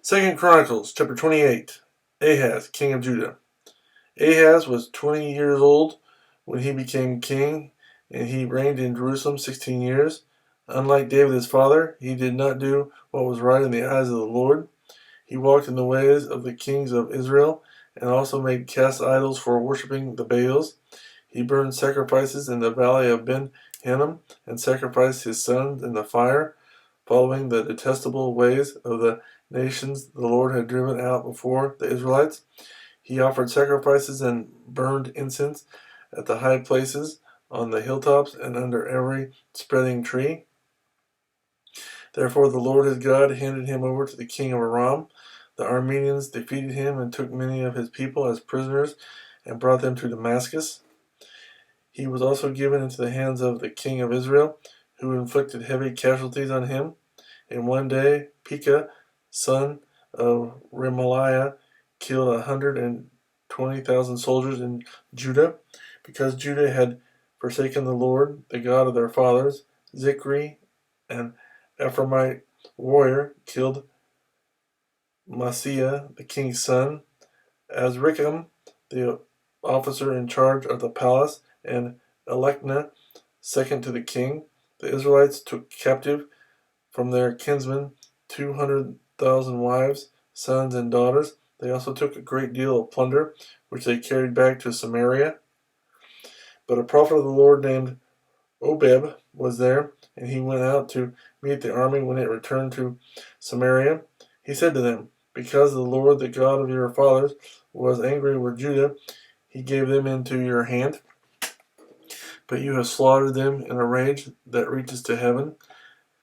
2 Chronicles chapter 28. Ahaz, king of Judah. Ahaz was 20 years old when he became king, and he reigned in Jerusalem 16 years. Unlike David his father, he did not do what was right in the eyes of the Lord. He walked in the ways of the kings of Israel, and also made cast idols for worshipping the Baals. He burned sacrifices in the Valley of Ben Hinnom, and sacrificed his sons in the fire, following the detestable ways of the nations the Lord had driven out before the Israelites. He offered sacrifices and burned incense at the high places, on the hilltops, and under every spreading tree. Therefore the Lord his God handed him over to the king of Aram. The Arameans defeated him and took many of his people as prisoners and brought them to Damascus. He was also given into the hands of the king of Israel, who inflicted heavy casualties on him. In one day, Pekah, son of Remaliah, killed 120,000 soldiers in Judah, because Judah had forsaken the Lord, the God of their fathers. Zikri, an Ephraimite warrior, killed Maaseiah, the king's son. Azrikam, the officer in charge of the palace, and Elkanah, second to the king. The Israelites took captive from their kinsmen 200,000 wives, sons, and daughters. They also took a great deal of plunder, which they carried back to Samaria. But a prophet of the Lord named Obeb was there, and he went out to meet the army when it returned to Samaria. He said to them, "Because the Lord, the God of your fathers, was angry with Judah, he gave them into your hand. But you have slaughtered them in a rage that reaches to heaven.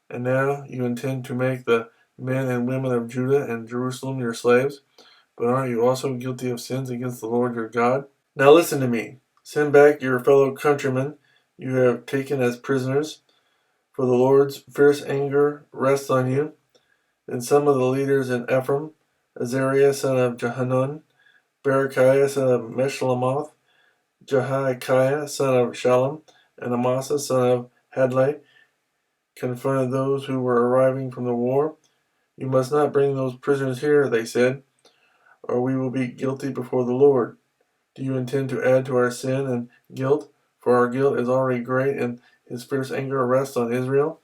And now you intend to make the men and women of Judah and Jerusalem your slaves. But aren't you also guilty of sins against the Lord your God? Now listen to me. Send back your fellow countrymen you have taken as prisoners, for the Lord's fierce anger rests on you." Then some of the leaders in Ephraim, Azariah son of Jehanun, Berechiah son of Meshlamoth, Jehoiakiah son of Shallum, and Amasa son of Hadlai, confronted those who were arriving from the war. "You must not bring those prisoners here," they said, "or we will be guilty before the Lord. Do you intend to add to our sin and guilt? For our guilt is already great, and his fierce anger rests on Israel."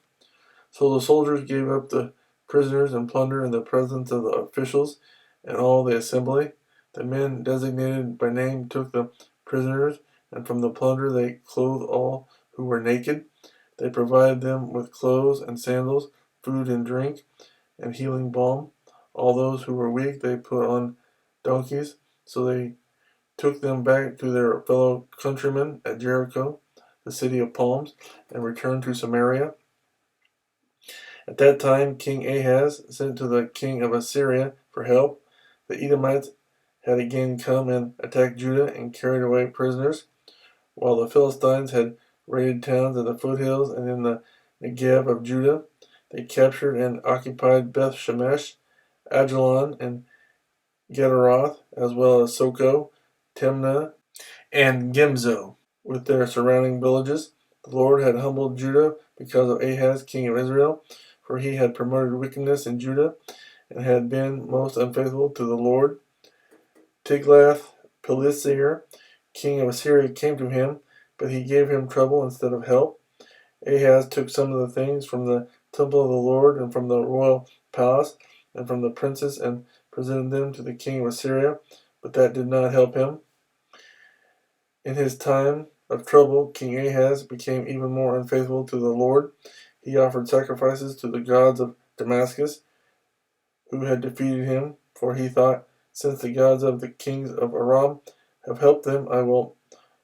So the soldiers gave up the prisoners and plunder in the presence of the officials and all the assembly. The men designated by name took the prisoners, and from the plunder they clothed all who were naked. They provided them with clothes and sandals, food and drink, and healing balm. All those who were weak they put on donkeys. So they took them back to their fellow countrymen at Jericho, the city of palms, and returned to Samaria. At that time King Ahaz sent to the king of Assyria for help. The Edomites had again come and attacked Judah and carried away prisoners, while the Philistines had raided towns in the foothills and in the Negev of Judah. They captured and occupied Beth Shemesh, Ajalon, and Gederoth, as well as Soko, Timnah, and Gimzo, with their surrounding villages. The Lord had humbled Judah because of Ahaz, king of Israel, for he had promoted wickedness in Judah and had been most unfaithful to the Lord. Tiglath-Pileser, king of Assyria, came to him, but he gave him trouble instead of help. Ahaz took some of the things from the temple of the Lord and from the royal palace and from the princes and presented them to the king of Assyria, but that did not help him. In his time of trouble, King Ahaz became even more unfaithful to the Lord. He offered sacrifices to the gods of Damascus, who had defeated him, for he thought, "Since the gods of the kings of Aram have helped them, I will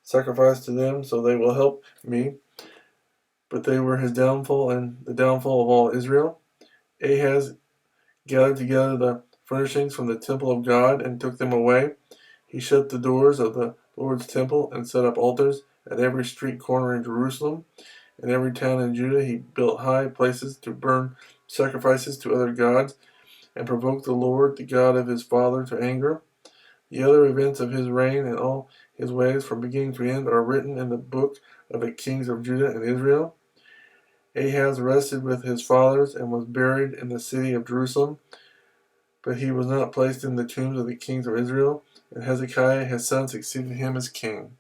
sacrifice to them, so they will help me." But they were his downfall and the downfall of all Israel. Ahaz gathered together the furnishings from the temple of God and took them away. He shut the doors of the Lord's temple and set up altars at every street corner in Jerusalem. In every town in Judah he built high places to burn sacrifices to other gods and provoke the Lord, the God of his father, to anger. The other events of his reign and all his ways from beginning to end are written in the book of the kings of Judah and Israel. Ahaz rested with his fathers and was buried in the city of Jerusalem. but he was not placed in the tombs of the kings of Israel, and Hezekiah his son succeeded him as king.